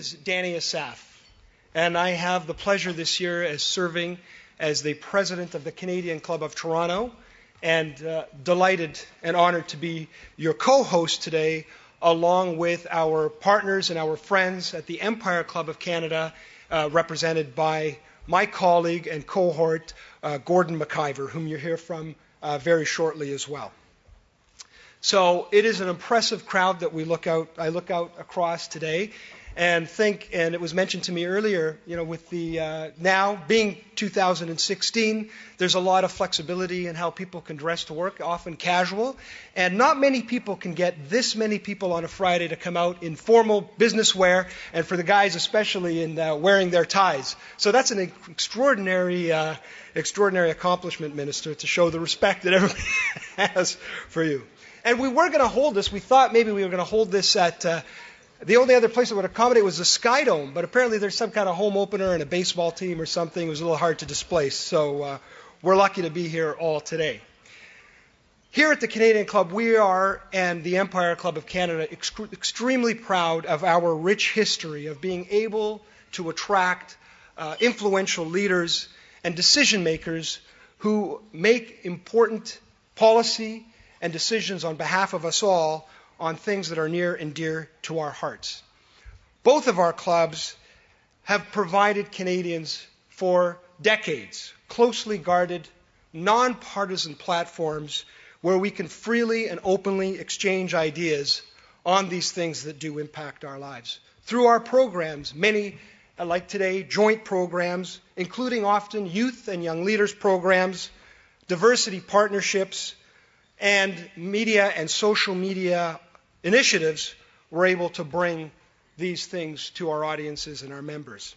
is Danny Asaf, and I have the pleasure this year as serving as the president of the Canadian Club of Toronto, and delighted and honored to be your co-host today, along with our partners and our friends at the Empire Club of Canada, represented by my colleague and cohort, Gordon McIver, whom you'll hear from very shortly as well. So it is an impressive crowd that I look out across today, and it was mentioned to me earlier, with the now being 2016, there's a lot of flexibility in how people can dress to work, often casual, and not many people can get this many people on a Friday to come out in formal business wear, and for the guys especially in wearing their ties. So that's an extraordinary accomplishment, Minister, to show the respect that everybody has for you. And we were going to hold this. We thought maybe we were going to hold this at the only other place that would accommodate was the Sky Dome, but apparently there's some kind of home opener and a baseball team or something. It was a little hard to displace, so we're lucky to be here all today. Here at the Canadian Club, we are, and the Empire Club of Canada, extremely proud of our rich history of being able to attract influential leaders and decision makers who make important policy and decisions on behalf of us all on things that are near and dear to our hearts. Both of our clubs have provided Canadians for decades closely guarded, nonpartisan platforms where we can freely and openly exchange ideas on these things that do impact our lives. Through our programs, many, like today, joint programs, including often youth and young leaders programs, diversity partnerships, and media and social media initiatives, we're able to bring these things to our audiences and our members.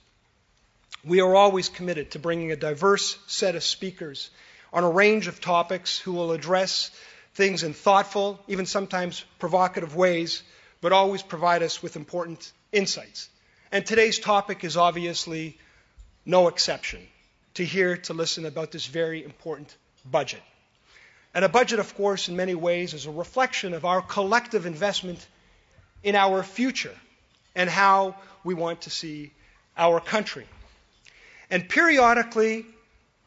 We are always committed to bringing a diverse set of speakers on a range of topics who will address things in thoughtful, even sometimes provocative ways, but always provide us with important insights. And today's topic is obviously no exception, to listen about this very important budget. And a budget, of course, in many ways is a reflection of our collective investment in our future and how we want to see our country. And periodically,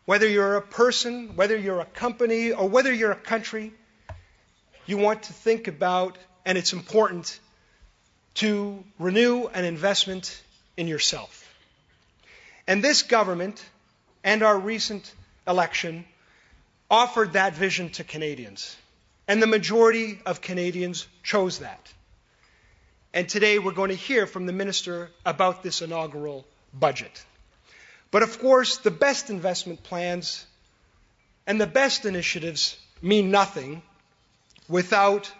whether you're a person, whether you're a company, or whether you're a country, you want to think about, and it's important, to renew an investment in yourself. And this government and our recent election offered that vision to Canadians. And the majority of Canadians chose that. And today we're going to hear from the Minister about this inaugural budget. But of course, the best investment plans and the best initiatives mean nothing without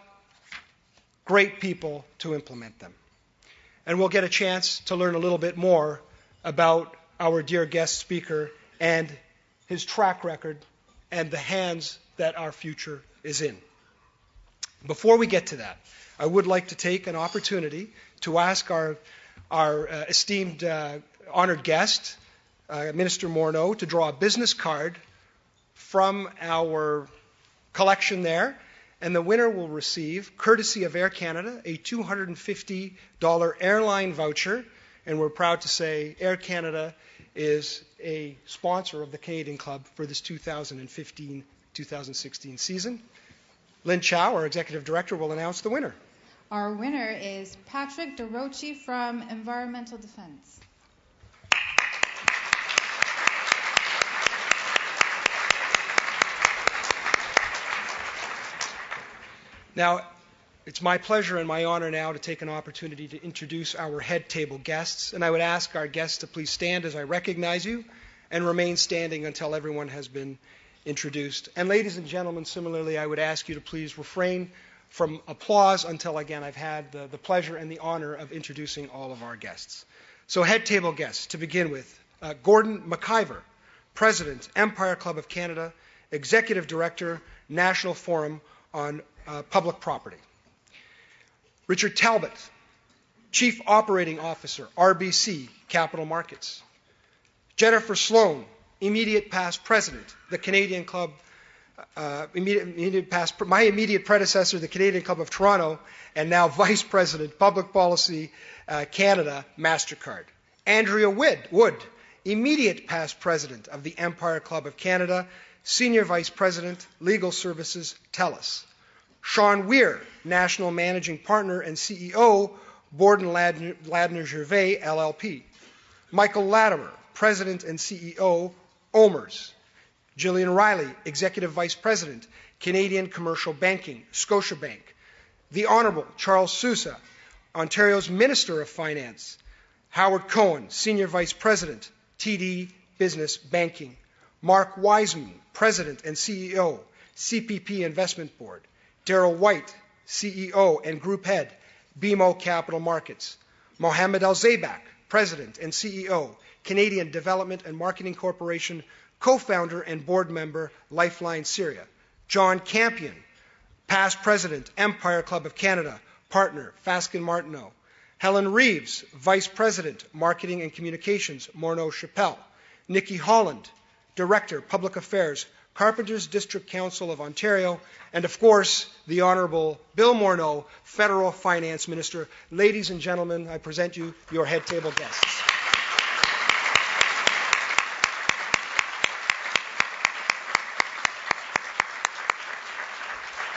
great people to implement them. And we'll get a chance to learn a little bit more about our dear guest speaker and his track record and the hands that our future is in. Before we get to that, I would like to take an opportunity to ask our esteemed honored guest, Minister Morneau, to draw a business card from our collection there, and the winner will receive, courtesy of Air Canada, a $250 airline voucher, and we're proud to say Air Canada is a sponsor of the Canadian Club for this 2015-2016 season. Lynn Chow, our Executive Director, will announce the winner. Our winner is Patrick DeRochi from Environmental Defense. Now, it's my pleasure and my honor now to take an opportunity to introduce our head table guests, and I would ask our guests to please stand as I recognize you and remain standing until everyone has been introduced. And ladies and gentlemen, similarly, I would ask you to please refrain from applause until, again, I've had the pleasure and the honor of introducing all of our guests. So head table guests, to begin with, Gordon McIver, President, Empire Club of Canada, Executive Director, National Forum on Public Property. Richard Talbot, Chief Operating Officer, RBC Capital Markets. Jennifer Sloan, Immediate Past President, the Canadian Club my immediate predecessor, the Canadian Club of Toronto, and now Vice President, Public Policy Canada, MasterCard. Andrea Wood, immediate past President of the Empire Club of Canada, Senior Vice President, Legal Services, TELUS. Sean Weir, National Managing Partner and CEO, Borden Ladner Gervais, LLP. Michael Latimer, President and CEO, OMERS. Gillian Riley, Executive Vice President, Canadian Commercial Banking, Scotiabank. The Honourable Charles Sousa, Ontario's Minister of Finance. Howard Cohen, Senior Vice President, TD Business Banking. Mark Wiseman, President and CEO, CPP Investment Board. Darrell White, CEO and Group Head, BMO Capital Markets. Mohamed Al-Zaybak, President and CEO, Canadian Development and Marketing Corporation, co-founder and board member, Lifeline Syria. John Campion, past President, Empire Club of Canada, partner, Fasken Martineau. Helen Reeves, Vice President, Marketing and Communications, Morneau Chappelle. Nikki Holland, Director, Public Affairs, Carpenters District Council of Ontario, and of course, the Honourable Bill Morneau, Federal Finance Minister. Ladies and gentlemen, I present you your head table guests.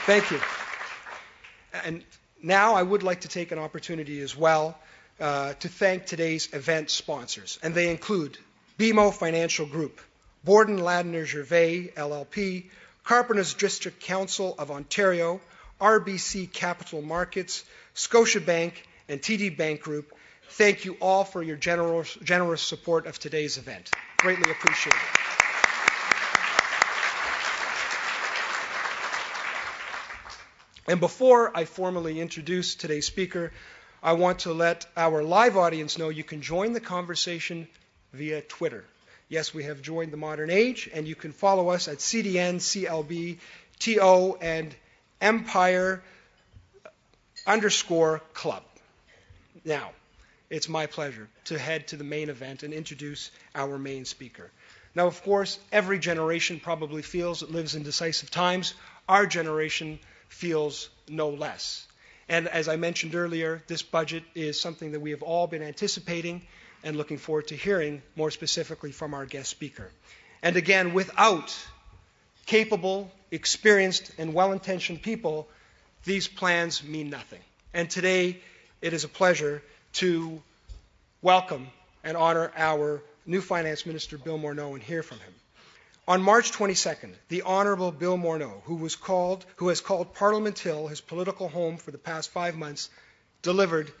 Thank you. And now I would like to take an opportunity as well to thank today's event sponsors, and they include BMO Financial Group, Borden Ladner Gervais, LLP, Carpenters District Council of Ontario, RBC Capital Markets, Scotiabank, and TD Bank Group. Thank you all for your generous support of today's event. Greatly appreciated. And before I formally introduce today's speaker, I want to let our live audience know you can join the conversation via Twitter. Yes, we have joined the modern age, and you can follow us at CDN, CLB, TO, and Empire_Club. Now, it's my pleasure to head to the main event and introduce our main speaker. Now, of course, every generation probably feels it lives in decisive times. Our generation feels no less. And as I mentioned earlier, this budget is something that we have all been anticipating and looking forward to hearing more specifically from our guest speaker. And again, without capable, experienced, and well-intentioned people, these plans mean nothing. And today, it is a pleasure to welcome and honor our new Finance Minister, Bill Morneau, and hear from him. On March 22nd, the Honourable Bill Morneau, who has called Parliament Hill his political home for the past 5 months, delivered,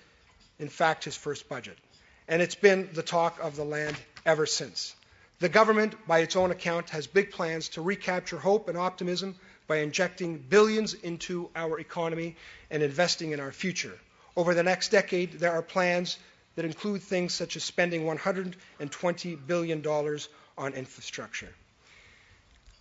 in fact, his first budget. And it's been the talk of the land ever since. The government, by its own account, has big plans to recapture hope and optimism by injecting billions into our economy and investing in our future. Over the next decade, there are plans that include things such as spending $120 billion on infrastructure.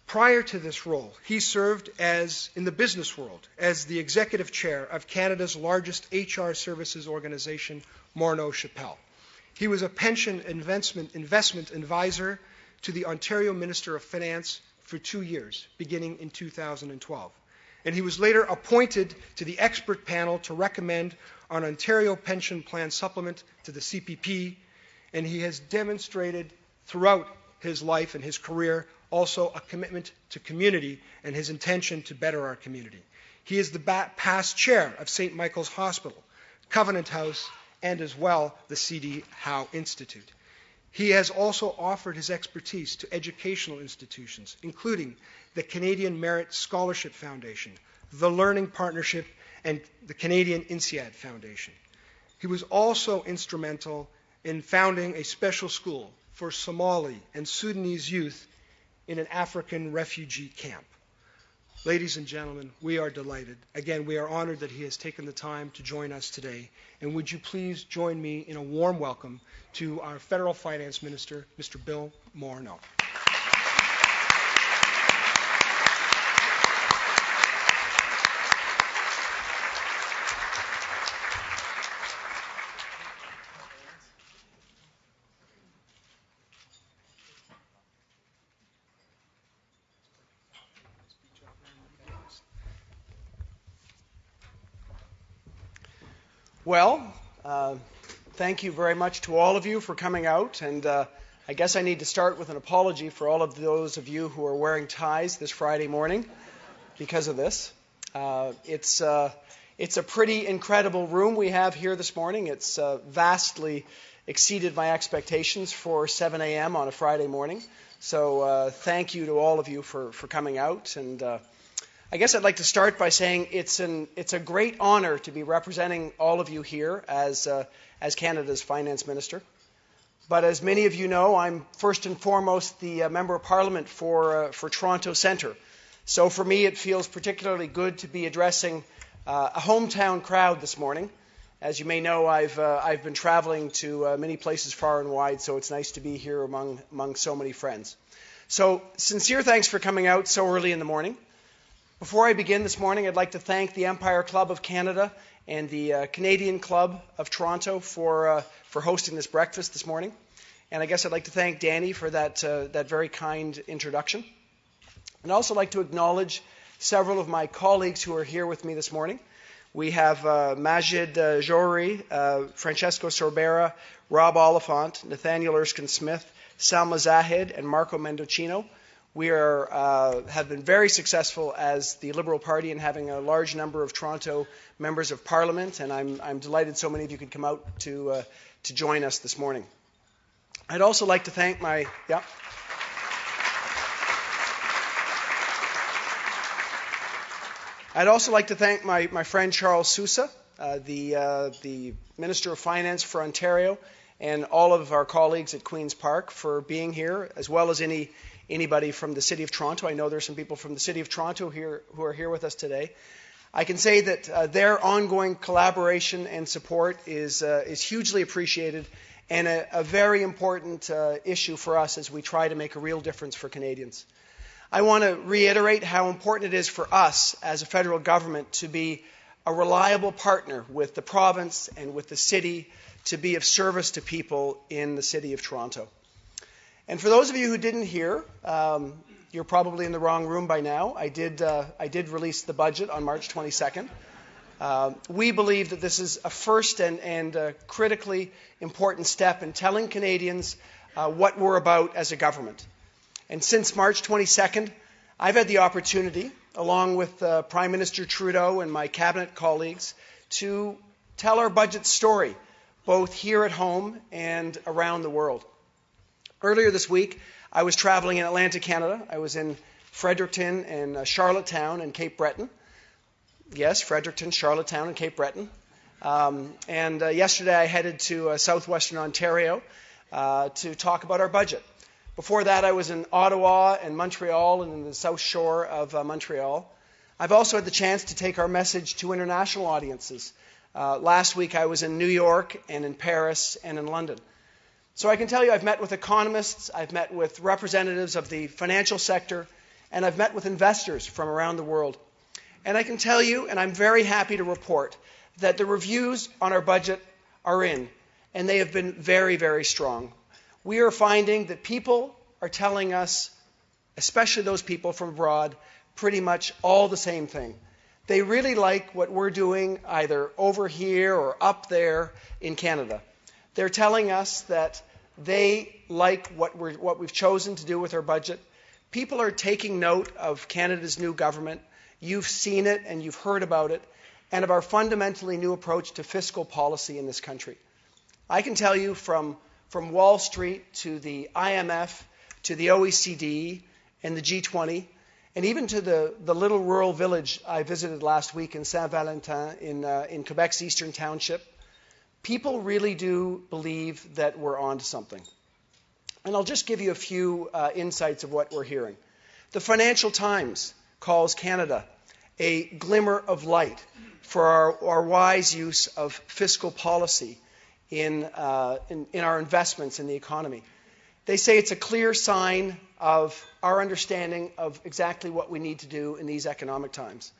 Prior to this role, he served in the business world as the executive chair of Canada's largest HR services organization, Morneau Chappelle. He was a pension investment advisor to the Ontario Minister of Finance for 2 years, beginning in 2012. And he was later appointed to the expert panel to recommend an Ontario pension plan supplement to the CPP, and he has demonstrated throughout his life and his career also a commitment to community and his intention to better our community. He is the past chair of St. Michael's Hospital, Covenant House, and as well the C.D. Howe Institute. He has also offered his expertise to educational institutions, including the Canadian Merit Scholarship Foundation, the Learning Partnership, and the Canadian INSEAD Foundation. He was also instrumental in founding a special school for Somali and Sudanese youth in an African refugee camp. Ladies and gentlemen, we are delighted. Again, we are honored that he has taken the time to join us today. And would you please join me in a warm welcome to our Federal Finance Minister, Mr. Bill Morneau. Well, thank you very much to all of you for coming out, and I guess I need to start with an apology for all of those of you who are wearing ties this Friday morning because of this. It's a pretty incredible room we have here this morning. It's vastly exceeded my expectations for 7 a.m. on a Friday morning. So thank you to all of you for coming out. And I guess I'd like to start by saying it's a great honor to be representing all of you here as Canada's Finance Minister. But as many of you know, I'm first and foremost the Member of Parliament for Toronto Centre. So for me, it feels particularly good to be addressing a hometown crowd this morning. As you may know, I've been traveling to many places far and wide, so it's nice to be here among so many friends. So sincere thanks for coming out so early in the morning. Before I begin this morning, I'd like to thank the Empire Club of Canada and the Canadian Club of Toronto for hosting this breakfast this morning. And I guess I'd like to thank Danny for that very kind introduction. I'd also like to acknowledge several of my colleagues who are here with me this morning. We have Majid Johri, Francesco Sorbera, Rob Oliphant, Nathaniel Erskine-Smith, Salma Zahid, and Marco Mendocino. We have been very successful as the Liberal Party in having a large number of Toronto members of Parliament, and I'm delighted so many of you could come out to join us this morning. I'd also like to thank my friend Charles Sousa, the Minister of Finance for Ontario, and all of our colleagues at Queen's Park for being here, as well as anybody from the City of Toronto. I know there are some people from the City of Toronto here who are here with us today. I can say that their ongoing collaboration and support is hugely appreciated and a very important issue for us as we try to make a real difference for Canadians. I want to reiterate how important it is for us as a federal government to be a reliable partner with the province and with the city to be of service to people in the City of Toronto. And for those of you who didn't hear, you're probably in the wrong room by now. I did release the budget on March 22nd. We believe that this is a first and critically important step in telling Canadians what we're about as a government. And since March 22nd, I've had the opportunity, along with Prime Minister Trudeau and my cabinet colleagues, to tell our budget story, both here at home and around the world. Earlier this week, I was traveling in Atlantic Canada. I was in Fredericton and Charlottetown and Cape Breton. Yes, Fredericton, Charlottetown, and Cape Breton. And yesterday I headed to southwestern Ontario to talk about our budget. Before that, I was in Ottawa and Montreal and in the South Shore of Montreal. I've also had the chance to take our message to international audiences. Last week, I was in New York and in Paris and in London. So I can tell you I've met with economists, I've met with representatives of the financial sector, and I've met with investors from around the world. And I can tell you, and I'm very happy to report, that the reviews on our budget are in, and they have been very, very strong. We are finding that people are telling us, especially those people from abroad, pretty much all the same thing. They really like what we're doing either over here or up there in Canada. They're telling us that they like what we've chosen to do with our budget. People are taking note of Canada's new government. You've seen it and you've heard about it, and of our fundamentally new approach to fiscal policy in this country. I can tell you from Wall Street to the IMF to the OECD and the G20, and even to the little rural village I visited last week in Saint-Valentin in Quebec's Eastern Township, people really do believe that we're on to something. And I'll just give you a few insights of what we're hearing. The Financial Times calls Canada a glimmer of light for our wise use of fiscal policy in our investments in the economy. They say it's a clear sign of our understanding of exactly what we need to do in these economic times.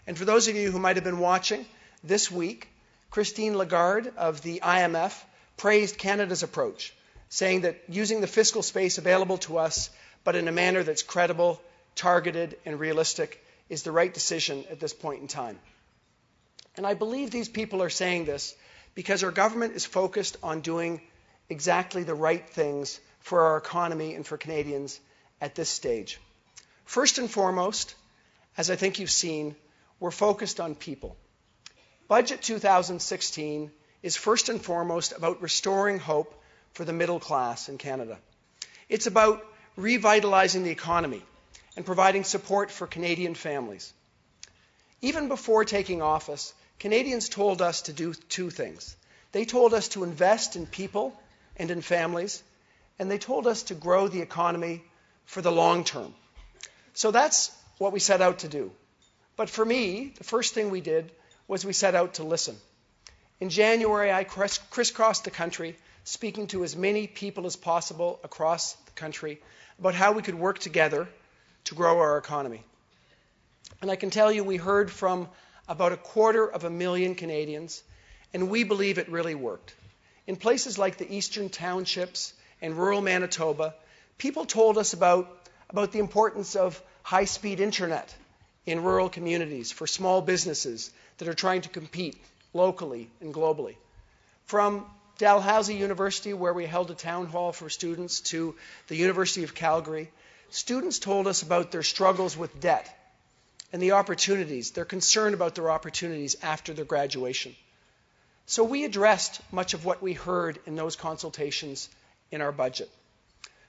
And for those of you who might have been watching, this week, Christine Lagarde of the IMF praised Canada's approach, saying that using the fiscal space available to us, but in a manner that's credible, targeted, and realistic, is the right decision at this point in time. And I believe these people are saying this because our government is focused on doing exactly the right things for our economy and for Canadians at this stage. First and foremost, as I think you've seen, we're focused on people. Budget 2016 is first and foremost about restoring hope for the middle class in Canada. It's about revitalizing the economy and providing support for Canadian families. Even before taking office, Canadians told us to do two things. They told us to invest in people and in families, and they told us to grow the economy for the long term. So that's what we set out to do. But for me, the first thing we did was we set out to listen. In January, I crisscrossed the country, speaking to as many people as possible across the country about how we could work together to grow our economy. And I can tell you we heard from about 250,000 Canadians, and we believe it really worked. In places like the eastern townships and rural Manitoba, people told us about the importance of high-speed internet in rural communities for small businesses that are trying to compete locally and globally. From Dalhousie University, where we held a town hall for students, to the University of Calgary, students told us about their struggles with debt and the opportunities. They're concerned about their opportunities after their graduation. So we addressed much of what we heard in those consultations in our budget.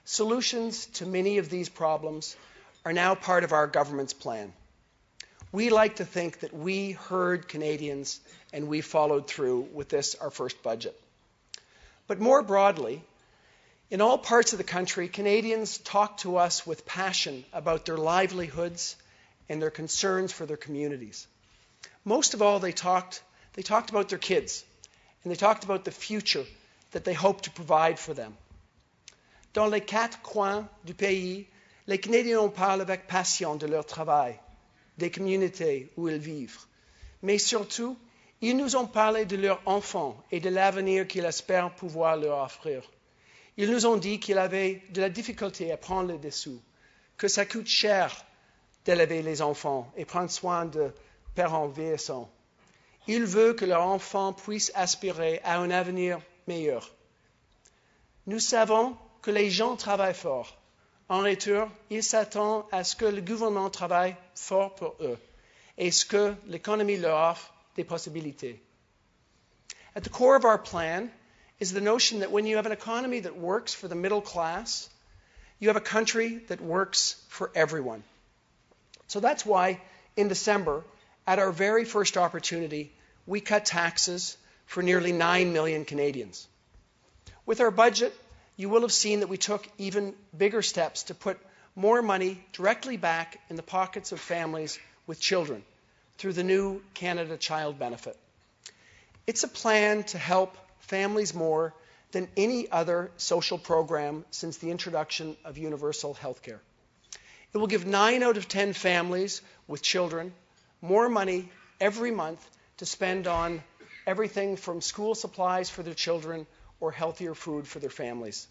Solutions to many of these problems are now part of our government's plan. We like to think that we heard Canadians and we followed through with this, our first budget. But more broadly, in all parts of the country, Canadians talk to us with passion about their livelihoods and their concerns for their communities. Most of all, they talked about their kids, and they talked about the future that they hope to provide for them. Dans les quatre coins du pays, les Canadiens parlent avec passion de leur travail, des communautés où ils vivent. Mais surtout, ils nous ont parlé de leurs enfants et de l'avenir qu'ils espèrent pouvoir leur offrir. Ils nous ont dit qu'ils avaient de la difficulté à prendre les dessous, que ça coûte cher d'élever les enfants et prendre soin de parents vieillissants. Ils veulent que leurs enfants puissent aspirer à un avenir meilleur. Nous savons que les gens travaillent fort. En retour, ils s'attendent à ce que le gouvernement travaille fort pour eux et ce que l'économie leur offre des possibilités. At the core of our plan is the notion that when you have an economy that works for the middle class, you have a country that works for everyone. So that's why in December, at our very first opportunity, we cut taxes for nearly 9 million Canadians. With our budget, you will have seen that we took even bigger steps to put more money directly back in the pockets of families with children through the new Canada Child Benefit. It's a plan to help families more than any other social program since the introduction of universal health care. It will give 9 out of 10 families with children more money every month to spend on everything from school supplies for their children or healthier food for their families.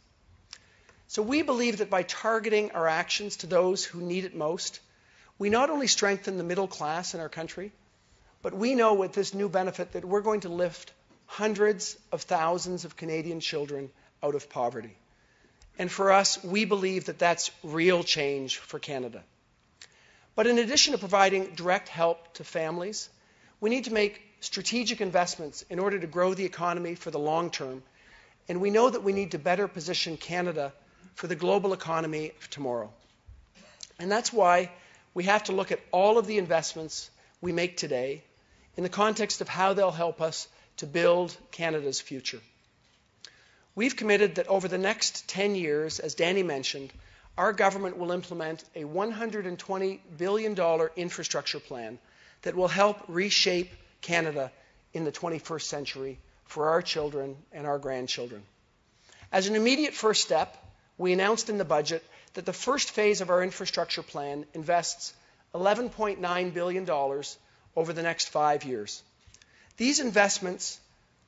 So we believe that by targeting our actions to those who need it most, we not only strengthen the middle class in our country, but we know with this new benefit that we're going to lift hundreds of thousands of Canadian children out of poverty. And for us, we believe that that's real change for Canada. But in addition to providing direct help to families, we need to make strategic investments in order to grow the economy for the long term. And we know that we need to better position Canada for the global economy of tomorrow. And that's why we have to look at all of the investments we make today in the context of how they'll help us to build Canada's future. We've committed that over the next 10 years, as Danny mentioned, our government will implement a $120 billion infrastructure plan that will help reshape Canada in the 21st century for our children and our grandchildren. As an immediate first step, we announced in the budget that the first phase of our infrastructure plan invests $11.9 billion over the next 5 years. These investments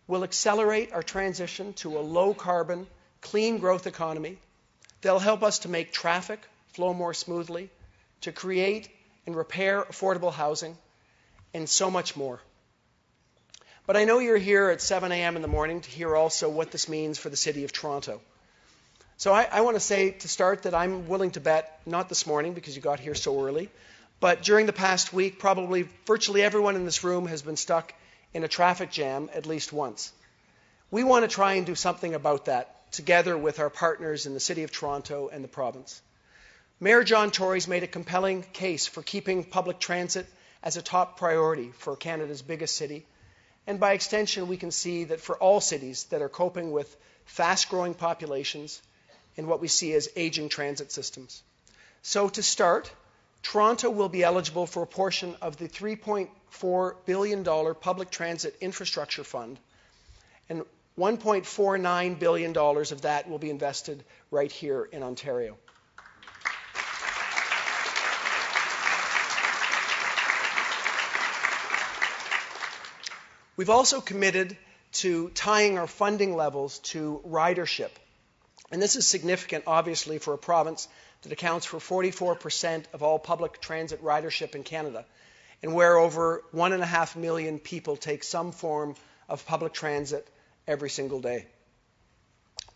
will accelerate our transition to a low-carbon, clean growth economy. They'll help us to make traffic flow more smoothly, to create and repair affordable housing, and so much more. But I know you're here at 7 a.m. in the morning to hear also what this means for the City of Toronto. So I want to say to start that I'm willing to bet, not this morning because you got here so early, but during the past week, probably virtually everyone in this room has been stuck in a traffic jam at least once. We want to try and do something about that together with our partners in the City of Toronto and the province. Mayor John Tory's made a compelling case for keeping public transit as a top priority for Canada's biggest city. And by extension, we can see that for all cities that are coping with fast-growing populations and what we see as aging transit systems. So to start, Toronto will be eligible for a portion of the $3.4 billion Public Transit Infrastructure Fund, and $1.49 billion of that will be invested right here in Ontario. We've also committed to tying our funding levels to ridership. And this is significant, obviously, for a province that accounts for 44% of all public transit ridership in Canada, and where over 1.5 million people take some form of public transit every single day.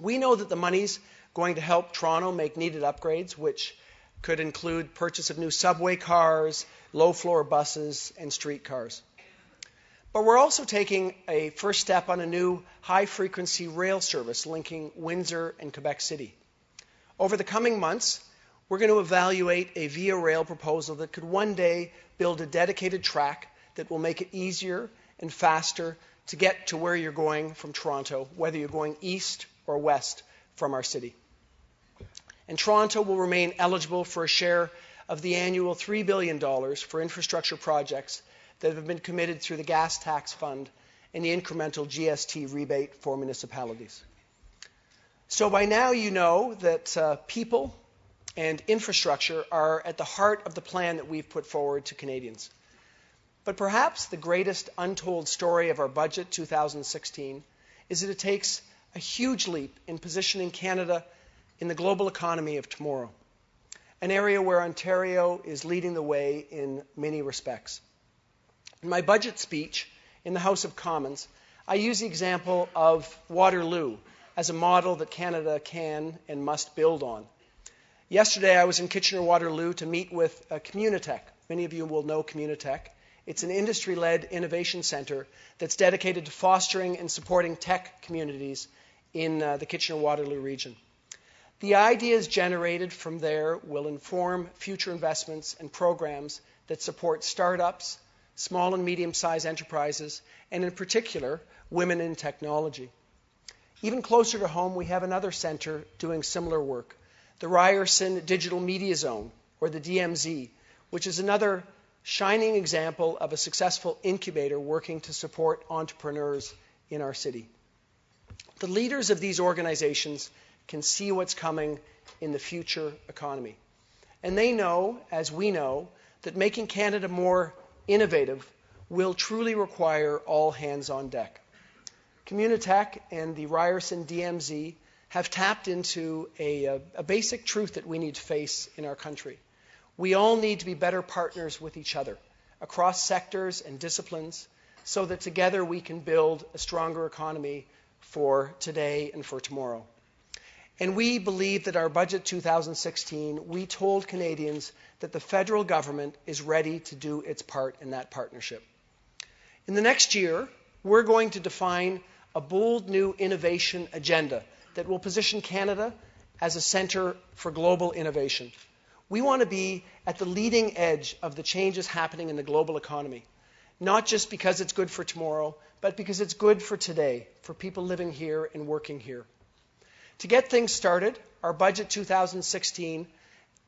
We know that the money's going to help Toronto make needed upgrades, which could include purchase of new subway cars, low-floor buses, and streetcars. But we're also taking a first step on a new high-frequency rail service linking Windsor and Quebec City. Over the coming months, we're going to evaluate a Via Rail proposal that could one day build a dedicated track that will make it easier and faster to get to where you're going from Toronto, whether you're going east or west from our city. And Toronto will remain eligible for a share of the annual $3 billion for infrastructure projects that have been committed through the gas tax fund and the incremental GST rebate for municipalities. So by now you know that people and infrastructure are at the heart of the plan that we've put forward to Canadians. But perhaps the greatest untold story of our budget 2016 is that it takes a huge leap in positioning Canada in the global economy of tomorrow, an area where Ontario is leading the way in many respects. In my budget speech in the House of Commons, I use the example of Waterloo as a model that Canada can and must build on. Yesterday, I was in Kitchener-Waterloo to meet with Communitech. Many of you will know Communitech. It's an industry-led innovation center that's dedicated to fostering and supporting tech communities in the Kitchener-Waterloo region. The ideas generated from there will inform future investments and programs that support startups, small and medium-sized enterprises, and in particular, women in technology. Even closer to home, we have another center doing similar work, the Ryerson Digital Media Zone, or the DMZ, which is another shining example of a successful incubator working to support entrepreneurs in our city. The leaders of these organizations can see what's coming in the future economy. And they know, as we know, that making Canada more innovative will truly require all hands on deck. Communitech and the Ryerson DMZ have tapped into a basic truth that we need to face in our country. We all need to be better partners with each other across sectors and disciplines so that together we can build a stronger economy for today and for tomorrow. And we believe that our budget 2016, we told Canadians that the federal government is ready to do its part in that partnership. In the next year, we're going to define a bold new innovation agenda that will position Canada as a center for global innovation. We want to be at the leading edge of the changes happening in the global economy, not just because it's good for tomorrow, but because it's good for today, for people living here and working here. To get things started, our budget 2016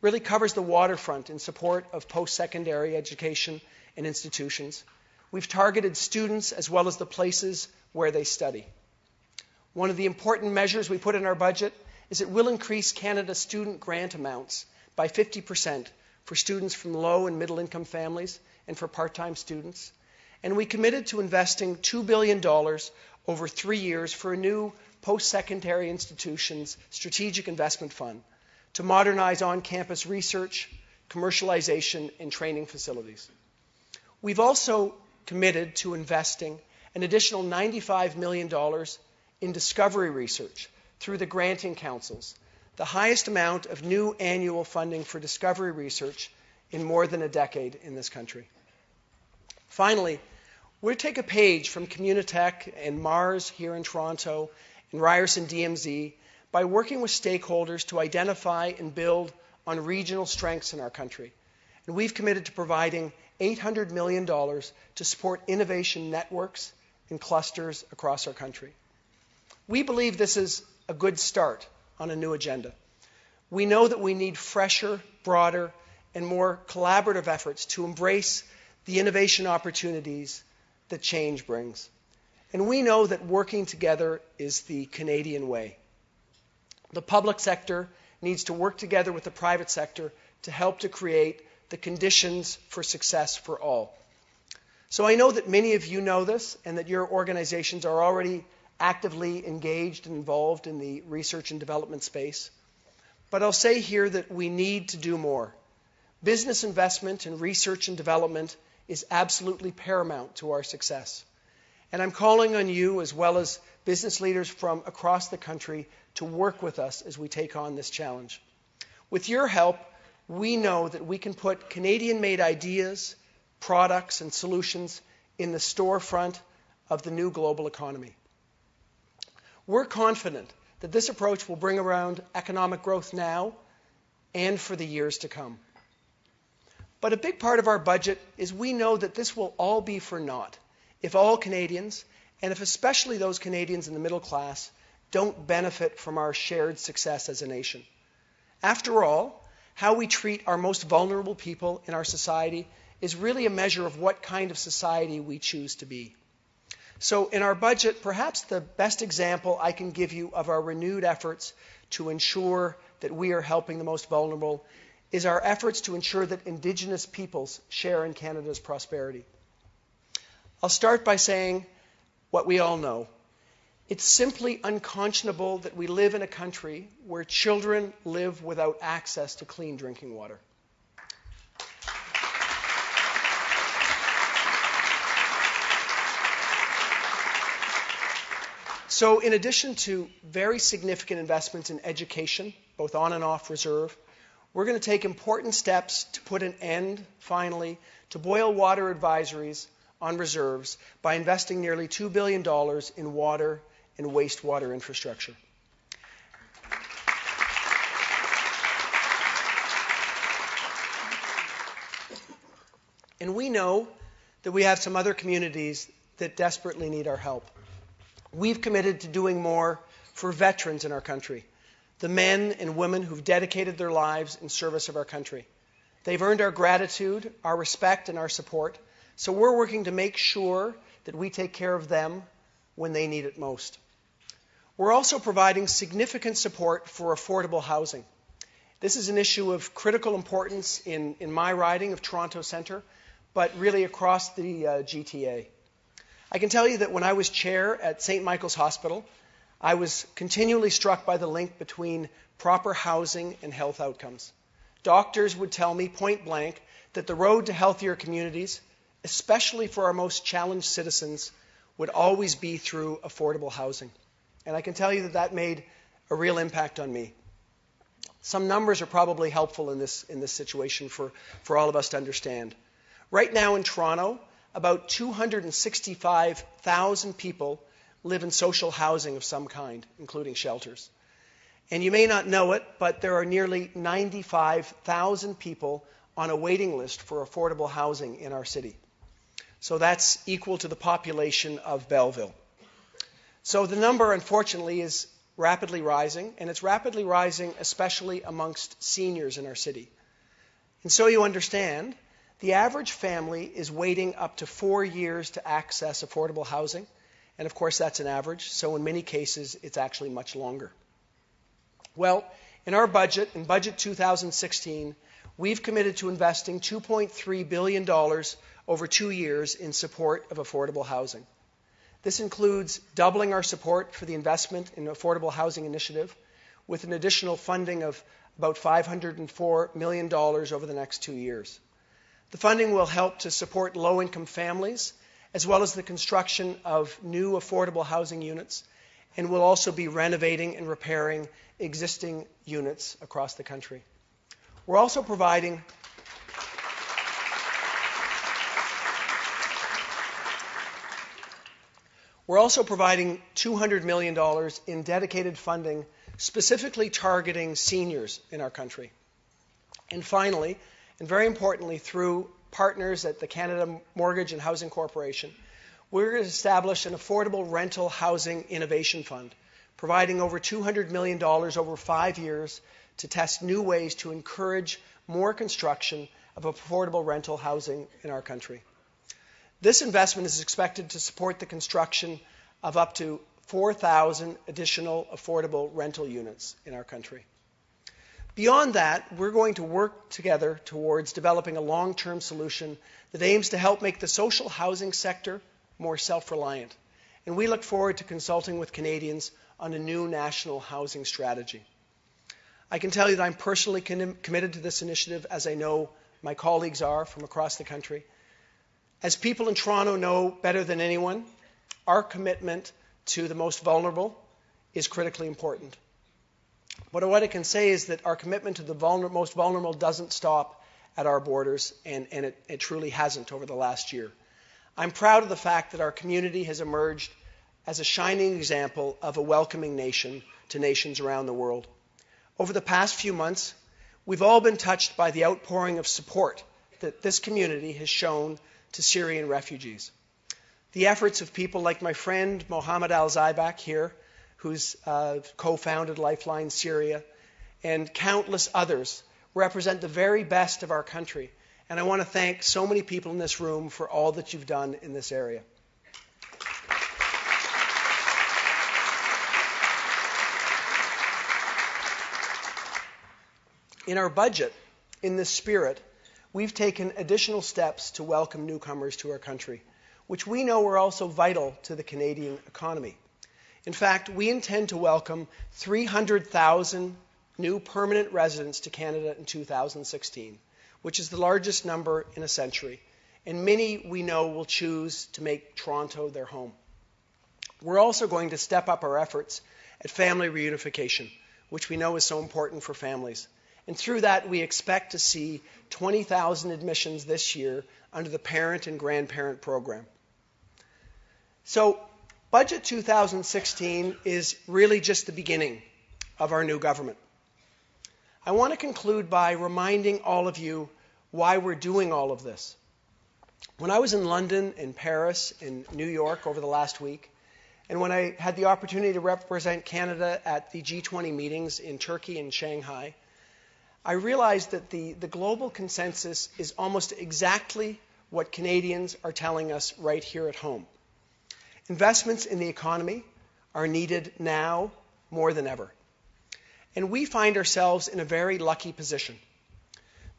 really covers the waterfront in support of post-secondary education and institutions. We've targeted students as well as the places where they study. One of the important measures we put in our budget is it will increase Canada's student grant amounts by 50% for students from low and middle income families and for part-time students. And we committed to investing $2 billion over 3 years for a new post-secondary institutions strategic investment fund to modernize on-campus research, commercialization, and training facilities. We've also committed to investing an additional $95 million in discovery research through the granting councils, the highest amount of new annual funding for discovery research in more than a decade in this country. Finally, we'll take a page from Communitech and Mars here in Toronto and Ryerson DMZ by working with stakeholders to identify and build on regional strengths in our country. And we've committed to providing $800 million to support innovation networks and clusters across our country. We believe this is a good start on a new agenda. We know that we need fresher, broader, and more collaborative efforts to embrace the innovation opportunities that change brings. And we know that working together is the Canadian way. The public sector needs to work together with the private sector to help to create the conditions for success for all. So I know that many of you know this and that your organizations are already actively engaged and involved in the research and development space. But I'll say here that we need to do more. Business investment in research and development is absolutely paramount to our success. And I'm calling on you, as well as business leaders from across the country, to work with us as we take on this challenge. With your help, we know that we can put Canadian-made ideas, products, and solutions in the storefront of the new global economy. We're confident that this approach will bring around economic growth now and for the years to come. But a big part of our budget is we know that this will all be for naught if all Canadians, and if especially those Canadians in the middle class, don't benefit from our shared success as a nation. After all, how we treat our most vulnerable people in our society is really a measure of what kind of society we choose to be. So in our budget, perhaps the best example I can give you of our renewed efforts to ensure that we are helping the most vulnerable is our efforts to ensure that Indigenous peoples share in Canada's prosperity. I'll start by saying what we all know. It's simply unconscionable that we live in a country where children live without access to clean drinking water. So in addition to very significant investments in education, both on and off reserve, we're going to take important steps to put an end, finally, to boil water advisories on reserves by investing nearly $2 billion in water and wastewater infrastructure. And we know that we have some other communities that desperately need our help. We've committed to doing more for veterans in our country, the men and women who've dedicated their lives in service of our country. They've earned our gratitude, our respect, and our support, so we're working to make sure that we take care of them when they need it most. We're also providing significant support for affordable housing. This is an issue of critical importance in my riding of Toronto Centre, but really across the GTA. I can tell you that when I was chair at St. Michael's Hospital, I was continually struck by the link between proper housing and health outcomes. Doctors would tell me point blank that the road to healthier communities, especially for our most challenged citizens, would always be through affordable housing. And I can tell you that that made a real impact on me. Some numbers are probably helpful in this situation for all of us to understand. Right now in Toronto, about 265,000 people live in social housing of some kind, including shelters. And you may not know it, but there are nearly 95,000 people on a waiting list for affordable housing in our city. So that's equal to the population of Belleville. So the number, unfortunately, is rapidly rising, and it's rapidly rising especially amongst seniors in our city. And so you understand, the average family is waiting up to 4 years to access affordable housing. And of course, that's an average, so in many cases, it's actually much longer. Well, in our budget, in Budget 2016, we've committed to investing $2.3 billion over 2 years in support of affordable housing. This includes doubling our support for the Investment in Affordable Housing Initiative with an additional funding of about $504 million over the next 2 years. The funding will help to support low-income families as well as the construction of new affordable housing units, and we'll also be renovating and repairing existing units across the country. We're also providing $200 million in dedicated funding specifically targeting seniors in our country. And finally, and very importantly, through partners at the Canada Mortgage and Housing Corporation, we're going to establish an affordable rental housing innovation fund, providing over $200 million over 5 years to test new ways to encourage more construction of affordable rental housing in our country. This investment is expected to support the construction of up to 4,000 additional affordable rental units in our country. Beyond that, we're going to work together towards developing a long-term solution that aims to help make the social housing sector more self-reliant. And we look forward to consulting with Canadians on a new national housing strategy. I can tell you that I'm personally committed to this initiative, as I know my colleagues are from across the country. As people in Toronto know better than anyone, our commitment to the most vulnerable is critically important. But what I can say is that our commitment to the most vulnerable doesn't stop at our borders, and it truly hasn't over the last year. I'm proud of the fact that our community has emerged as a shining example of a welcoming nation to nations around the world. Over the past few months, we've all been touched by the outpouring of support that this community has shown to Syrian refugees. The efforts of people like my friend Mohammed Al-Zaibak here, who's co-founded Lifeline Syria, and countless others represent the very best of our country. And I want to thank so many people in this room for all that you've done in this area. In our budget, in this spirit, we've taken additional steps to welcome newcomers to our country, which we know are also vital to the Canadian economy. In fact, we intend to welcome 300,000 new permanent residents to Canada in 2016, which is the largest number in a century, and many we know will choose to make Toronto their home. We're also going to step up our efforts at family reunification, which we know is so important for families. And through that, we expect to see 20,000 admissions this year under the parent and grandparent program. So, Budget 2016 is really just the beginning of our new government. I want to conclude by reminding all of you why we're doing all of this. When I was in London, in Paris, in New York over the last week, and when I had the opportunity to represent Canada at the G20 meetings in Turkey and Shanghai, I realized that the global consensus is almost exactly what Canadians are telling us right here at home. Investments in the economy are needed now more than ever. And we find ourselves in a very lucky position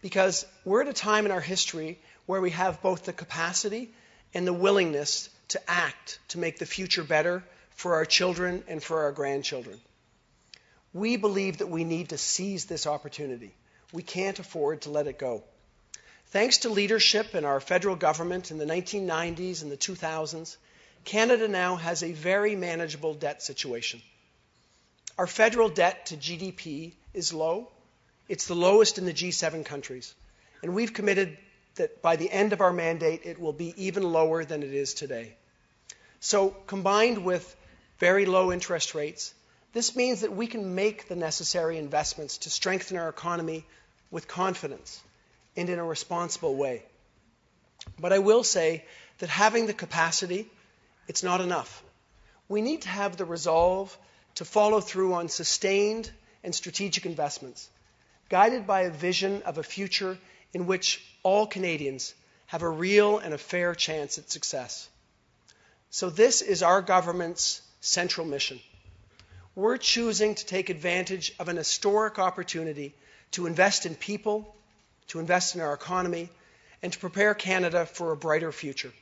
because we're at a time in our history where we have both the capacity and the willingness to act to make the future better for our children and for our grandchildren. We believe that we need to seize this opportunity. We can't afford to let it go. Thanks to leadership in our federal government in the 1990s and the 2000s, Canada now has a very manageable debt situation. Our federal debt to GDP is low. It's the lowest in the G7 countries. And we've committed that by the end of our mandate, it will be even lower than it is today. So, combined with very low interest rates, this means that we can make the necessary investments to strengthen our economy with confidence and in a responsible way. But I will say that having the capacity, it's not enough. We need to have the resolve to follow through on sustained and strategic investments, guided by a vision of a future in which all Canadians have a real and a fair chance at success. So this is our government's central mission. We're choosing to take advantage of an historic opportunity to invest in people, to invest in our economy, and to prepare Canada for a brighter future.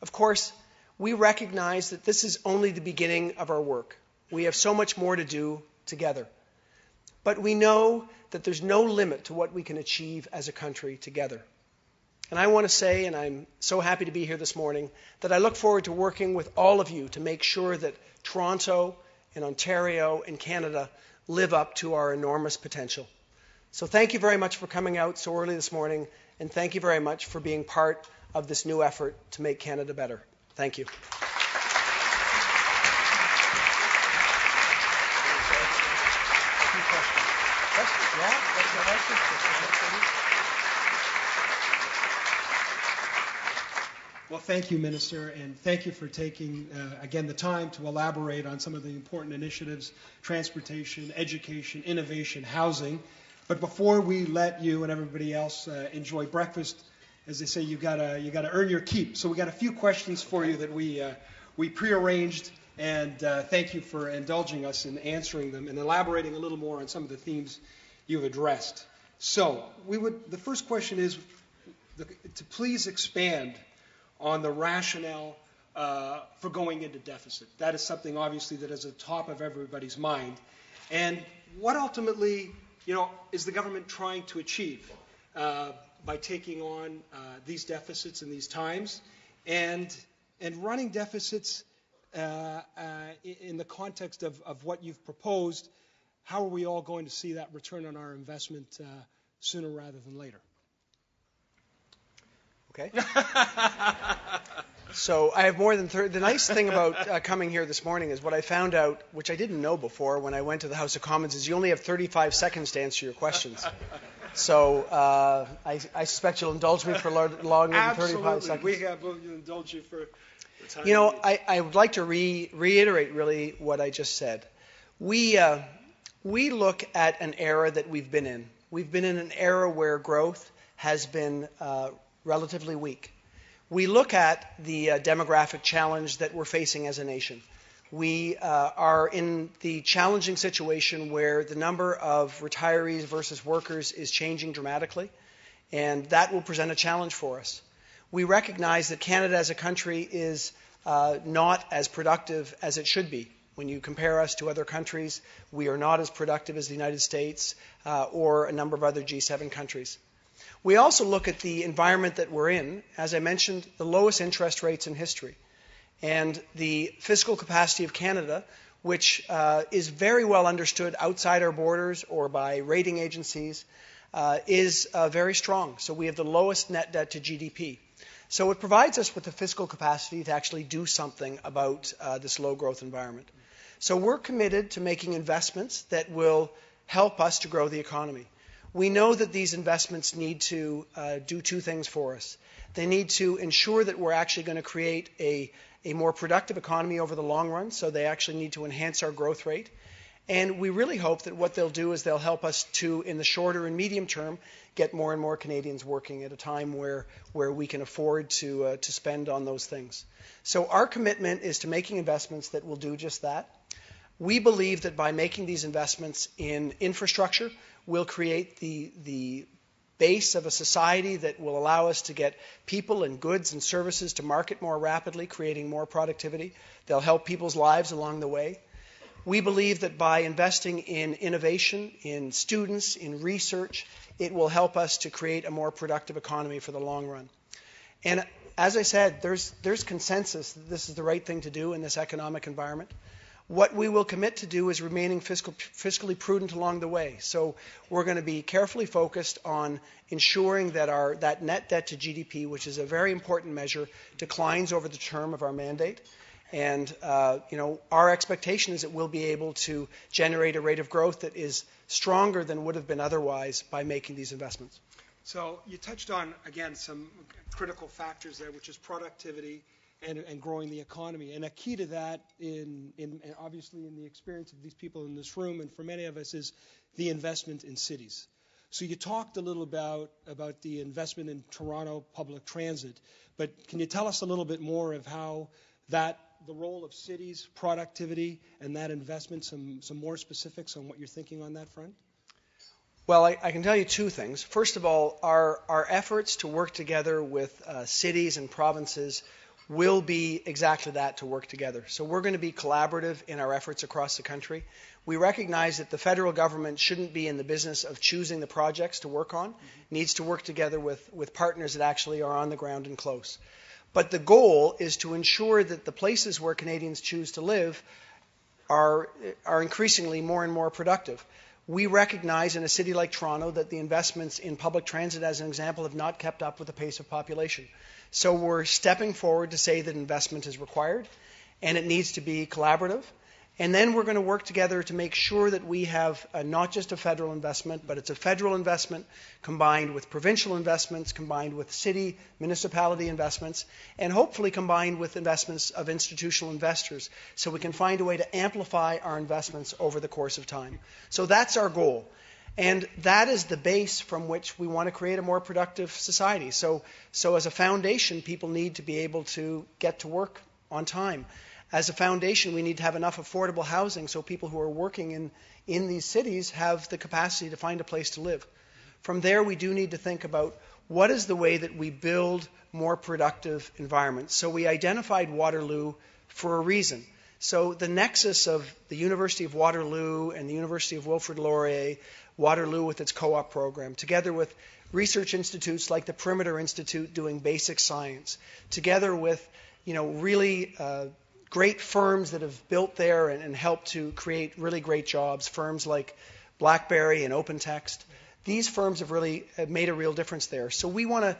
Of course, we recognize that this is only the beginning of our work. We have so much more to do together. But we know that there's no limit to what we can achieve as a country together. And I want to say, and I'm so happy to be here this morning, that I look forward to working with all of you to make sure that Toronto and Ontario and Canada live up to our enormous potential. So thank you very much for coming out so early this morning, and thank you very much for being part of this new effort to make Canada better. Thank you. Well, thank you, Minister, and thank you for taking, again, the time to elaborate on some of the important initiatives: transportation, education, innovation, housing. But before we let you and everybody else enjoy breakfast, as they say, you gotta earn your keep. So we got a few questions for you that we prearranged, and thank you for indulging us in answering them and elaborating a little more on some of the themes you've addressed. So the first question is to please expand on the rationale for going into deficit. That is something, obviously, that is at the top of everybody's mind. And what ultimately, is the government trying to achieve by taking on these deficits in these times, and running deficits in the context of what you've proposed? How are we all going to see that return on our investment sooner rather than later? Okay. So I have more than 30. The nice thing about coming here this morning is what I found out, which I didn't know before when I went to the House of Commons, is you only have 35 seconds to answer your questions. So I suspect you'll indulge me for longer than 35 seconds. We'll indulge you for the time. I would like to reiterate really what I just said. We look at an era that we've been in. We've been in an era where growth has been relatively weak. We look at the demographic challenge that we're facing as a nation. We are in the challenging situation where the number of retirees versus workers is changing dramatically, and that will present a challenge for us. We recognize that Canada as a country is not as productive as it should be. When you compare us to other countries, we are not as productive as the United States or a number of other G7 countries. We also look at the environment that we're in. As I mentioned, the lowest interest rates in history. And the fiscal capacity of Canada, which is very well understood outside our borders or by rating agencies, is very strong. So we have the lowest net debt to GDP. So it provides us with the fiscal capacity to actually do something about this low growth environment. So we're committed to making investments that will help us to grow the economy. We know that these investments need to do two things for us. They need to ensure that we're actually going to create a more productive economy over the long run, so they actually need to enhance our growth rate. And we really hope that what they'll do is they'll help us to, in the shorter and medium term, get more and more Canadians working at a time where we can afford to spend on those things. So our commitment is to making investments that will do just that. We believe that by making these investments in infrastructure, we'll create the base of a society that will allow us to get people and goods and services to market more rapidly, creating more productivity. They'll help people's lives along the way. We believe that by investing in innovation, in students, in research, it will help us to create a more productive economy for the long run. And as I said, there's consensus that this is the right thing to do in this economic environment. What we will commit to do is remaining fiscally prudent along the way. So we're going to be carefully focused on ensuring that that net debt to GDP, which is a very important measure, declines over the term of our mandate. And our expectation is that we'll be able to generate a rate of growth that is stronger than would have been otherwise by making these investments. So you touched on, again, some critical factors there, which is productivity and growing the economy. And a key to that, obviously in the experience of these people in this room and for many of us, is the investment in cities. So you talked a little about the investment in Toronto public transit, but can you tell us a little bit more of how the role of cities, productivity, and that investment, some more specifics on what you're thinking on that front? Well, I can tell you two things. First of all, our efforts to work together with cities and provinces will be exactly that, to work together. So we're going to be collaborative in our efforts across the country. We recognize that the federal government shouldn't be in the business of choosing the projects to work on. It needs to work together with partners that actually are on the ground and close. But the goal is to ensure that the places where Canadians choose to live are increasingly more and more productive. We recognize in a city like Toronto that the investments in public transit, as an example, have not kept up with the pace of population. So we're stepping forward to say that investment is required and it needs to be collaborative. And then we're going to work together to make sure that we have not just a federal investment, but it's a federal investment combined with provincial investments, combined with city, municipality investments, and hopefully combined with investments of institutional investors, so we can find a way to amplify our investments over the course of time. So that's our goal. And that is the base from which we want to create a more productive society. So as a foundation, people need to be able to get to work on time. As a foundation, we need to have enough affordable housing so people who are working in these cities have the capacity to find a place to live. From there, we do need to think about what is the way that we build more productive environments. So we identified Waterloo for a reason. So the nexus of the University of Waterloo and the University of Wilfrid Laurier, Waterloo with its co-op program, together with research institutes like the Perimeter Institute doing basic science, together with really great firms that have built there and helped to create really great jobs, firms like BlackBerry and OpenText. These firms have really made a real difference there. So we want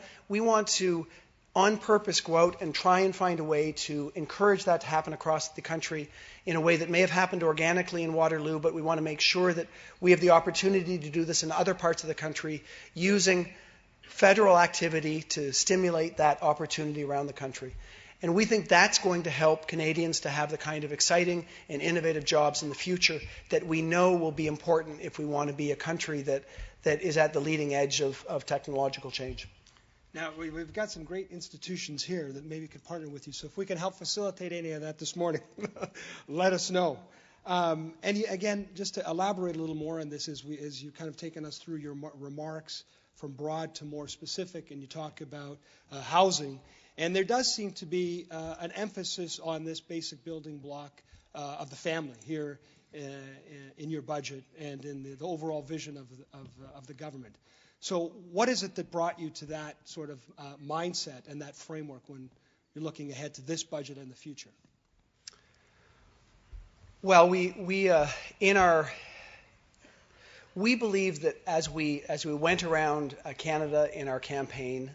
to, on purpose, go out and try and find a way to encourage that to happen across the country in a way that may have happened organically in Waterloo, but we want to make sure that we have the opportunity to do this in other parts of the country using federal activity to stimulate that opportunity around the country. And we think that's going to help Canadians to have the kind of exciting and innovative jobs in the future that we know will be important if we want to be a country that is at the leading edge of technological change. Now, we've got some great institutions here that maybe could partner with you. So if we can help facilitate any of that this morning, let us know. And again, just to elaborate a little more on this, as you've kind of taken us through your remarks from broad to more specific, and you talk about housing. And there does seem to be an emphasis on this basic building block of the family here in your budget and in the overall vision of the government. So what is it that brought you to that sort of mindset and that framework when you're looking ahead to this budget and the future? Well, we believe that as we went around Canada in our campaign,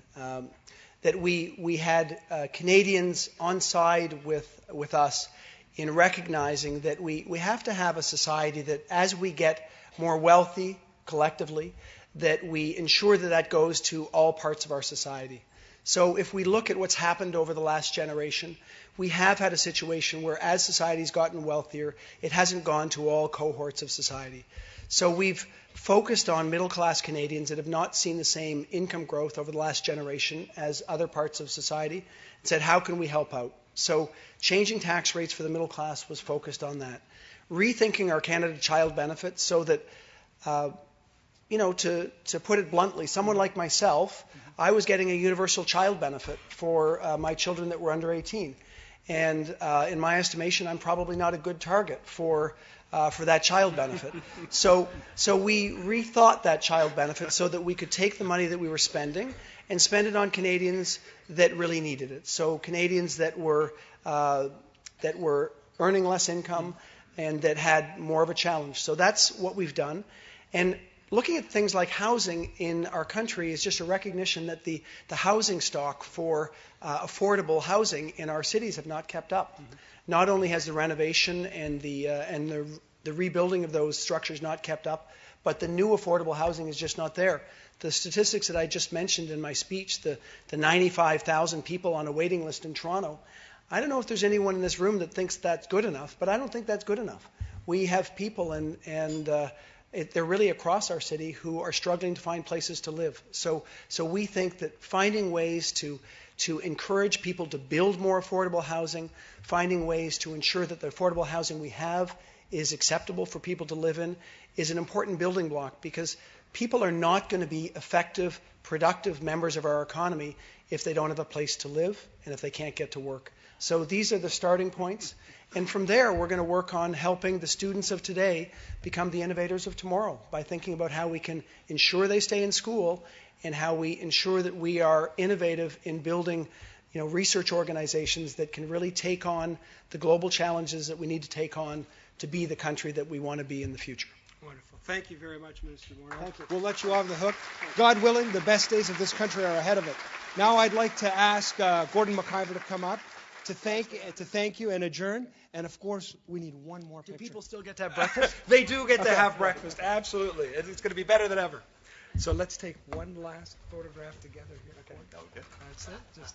that we had Canadians on side with us in recognizing that we have to have a society that as we get more wealthy collectively, that we ensure that goes to all parts of our society. So if we look at what's happened over the last generation, we have had a situation where as society's gotten wealthier, it hasn't gone to all cohorts of society. So we've focused on middle-class Canadians that have not seen the same income growth over the last generation as other parts of society, and said, how can we help out? So changing tax rates for the middle class was focused on that. Rethinking our Canada Child Benefit so that, to put it bluntly, someone like myself, I was getting a universal child benefit for my children that were under 18. And in my estimation, I'm probably not a good target for that child benefit. So we rethought that child benefit so that we could take the money that we were spending and spend it on Canadians that really needed it. So Canadians that were earning less income and that had more of a challenge. So that's what we've done. And looking at things like housing in our country is just a recognition that the housing stock for affordable housing in our cities have not kept up. Mm-hmm. Not only has the renovation and the rebuilding of those structures not kept up, but the new affordable housing is just not there. The statistics that I just mentioned in my speech, the 95,000 people on a waiting list in Toronto, I don't know if there's anyone in this room that thinks that's good enough, but I don't think that's good enough. We have people and they're really across our city who are struggling to find places to live. So we think that finding ways to encourage people to build more affordable housing, finding ways to ensure that the affordable housing we have is acceptable for people to live in, is an important building block, because People are not going to be effective, productive members of our economy if they don't have a place to live and if they can't get to work. So these are the starting points. And from there, we're going to work on helping the students of today become the innovators of tomorrow by thinking about how we can ensure they stay in school and how we ensure that we are innovative in building research organizations that can really take on the global challenges that we need to take on to be the country that we want to be in the future. Wonderful. Thank you very much, Minister Morneau. Thank you. We'll let you off the hook. God willing, the best days of this country are ahead of it. Now I'd like to ask Gordon McIver to come up to thank you and adjourn. And of course, we need one more picture. Do people still get to have breakfast? They do get to have breakfast, absolutely. It's going to be better than ever. So let's take one last photograph together here. Okay. That's it. Just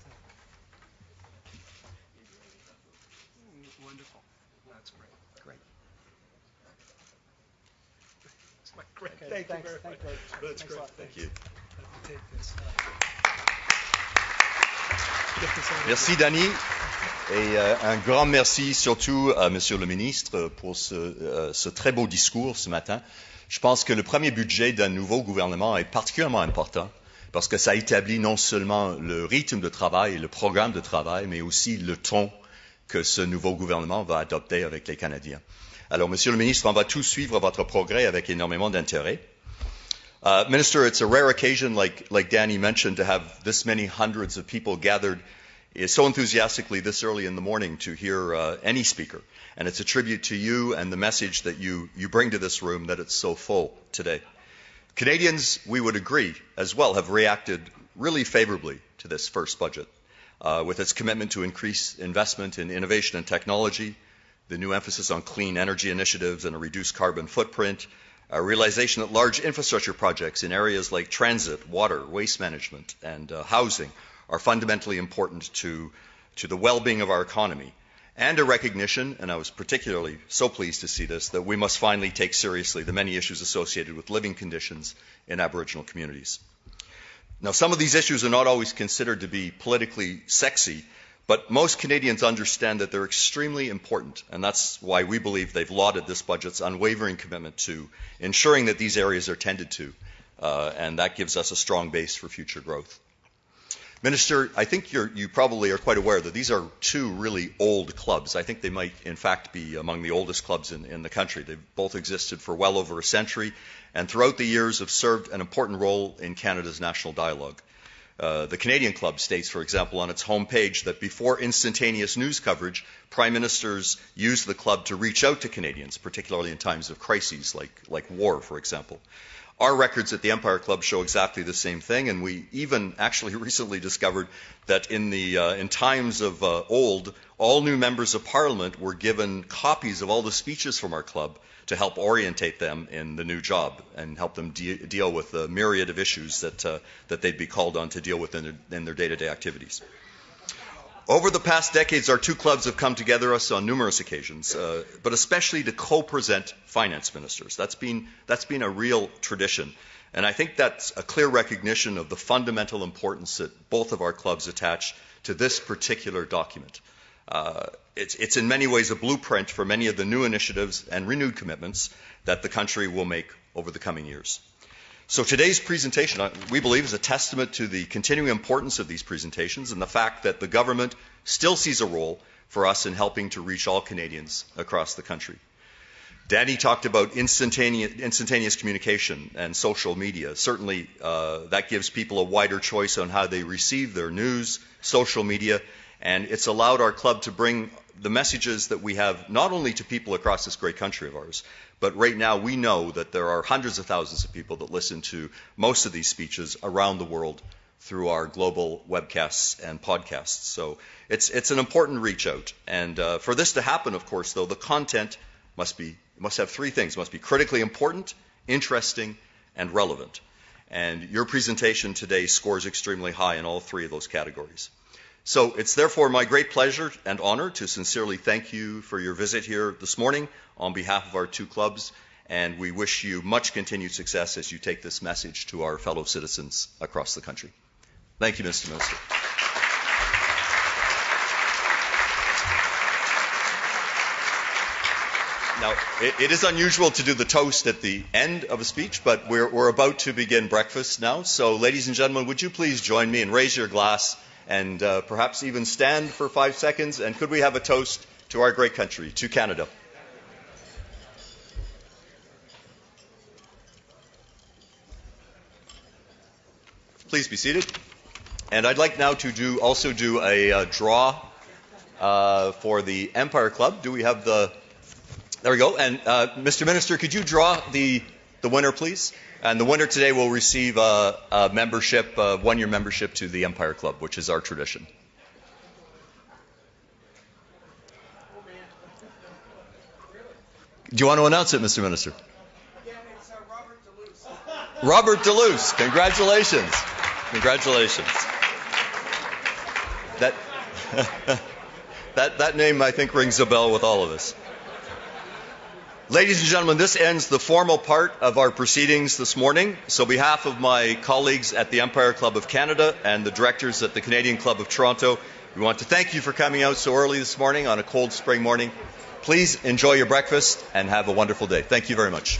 wonderful. That's great. Great. Great. Okay, Thank thanks. you very much. That's great. Thank you. Let me take this. Get this out of Merci, here. Danny. Et un grand merci surtout à Monsieur le ministre pour ce très beau discours ce matin. Je pense que le premier budget d'un nouveau gouvernement est particulièrement important parce que ça établit non seulement le rythme de travail et le programme de travail, mais aussi le ton que ce nouveau gouvernement va adopter avec les Canadiens. Alors, Monsieur le ministre, on va tous suivre votre progrès avec énormément d'intérêt. Minister, it's a rare occasion, like Danny mentioned, to have this many hundreds of people gathered so enthusiastically this early in the morning to hear any speaker. And it's a tribute to you and the message that you bring to this room that it's so full today. Canadians, we would agree, as well, have reacted really favorably to this first budget, with its commitment to increase investment in innovation and technology, the new emphasis on clean energy initiatives and a reduced carbon footprint, a realization that large infrastructure projects in areas like transit, water, waste management, and housing are fundamentally important to the well-being of our economy, and a recognition, and I was particularly so pleased to see this, that we must finally take seriously the many issues associated with living conditions in Aboriginal communities. Now, some of these issues are not always considered to be politically sexy, but most Canadians understand that they're extremely important, and that's why we believe they've lauded this budget's unwavering commitment to ensuring that these areas are tended to, and that gives us a strong base for future growth. Minister, I think you probably are quite aware that these are two really old clubs. I think they might, in fact, be among the oldest clubs in the country. They've both existed for well over a century, and throughout the years have served an important role in Canada's national dialogue. The Canadian Club states, for example, on its homepage that before instantaneous news coverage, Prime Ministers used the club to reach out to Canadians, particularly in times of crises like war, for example. Our records at the Empire Club show exactly the same thing, and we even actually recently discovered that in times of old, all new members of Parliament were given copies of all the speeches from our club to help orientate them in the new job and help them deal with the myriad of issues that they'd be called on to deal with in their day-to-day activities. Over the past decades, our two clubs have come together on numerous occasions, but especially to co-present finance ministers. That's been a real tradition, and I think that's a clear recognition of the fundamental importance that both of our clubs attach to this particular document. It's in many ways a blueprint for many of the new initiatives and renewed commitments that the country will make over the coming years. So today's presentation, we believe, is a testament to the continuing importance of these presentations and the fact that the government still sees a role for us in helping to reach all Canadians across the country. Danny talked about instantaneous communication and social media. Certainly, that gives people a wider choice on how they receive their news, social media, and it's allowed our club to bring the messages that we have not only to people across this great country of ours, but right now we know that there are hundreds of thousands of people that listen to most of these speeches around the world through our global webcasts and podcasts. So it's an important reach out. And for this to happen, of course, though, the content must have three things. It must be critically important, interesting, and relevant. And your presentation today scores extremely high in all three of those categories. So it's therefore my great pleasure and honor to sincerely thank you for your visit here this morning on behalf of our two clubs, and we wish you much continued success as you take this message to our fellow citizens across the country. Thank you, Mr. Minister. Now, it is unusual to do the toast at the end of a speech, but we're about to begin breakfast now. So, ladies and gentlemen, would you please join me and raise your glass and perhaps even stand for 5 seconds? And could we have a toast to our great country, to Canada? Please be seated. And I'd like now to also do a draw for the Empire Club. Do we have the... There we go. And Mr. Minister, could you draw the winner, please? And the winner today will receive a membership, a one-year membership to the Empire Club, which is our tradition. Do you want to announce it, Mr. Minister? Yeah, it's Robert DeLuce. Robert DeLuce. Congratulations. Congratulations. That name, I think, rings a bell with all of us. Ladies and gentlemen, this ends the formal part of our proceedings this morning. So on behalf of my colleagues at the Empire Club of Canada and the directors at the Canadian Club of Toronto, we want to thank you for coming out so early this morning on a cold spring morning. Please enjoy your breakfast and have a wonderful day. Thank you very much.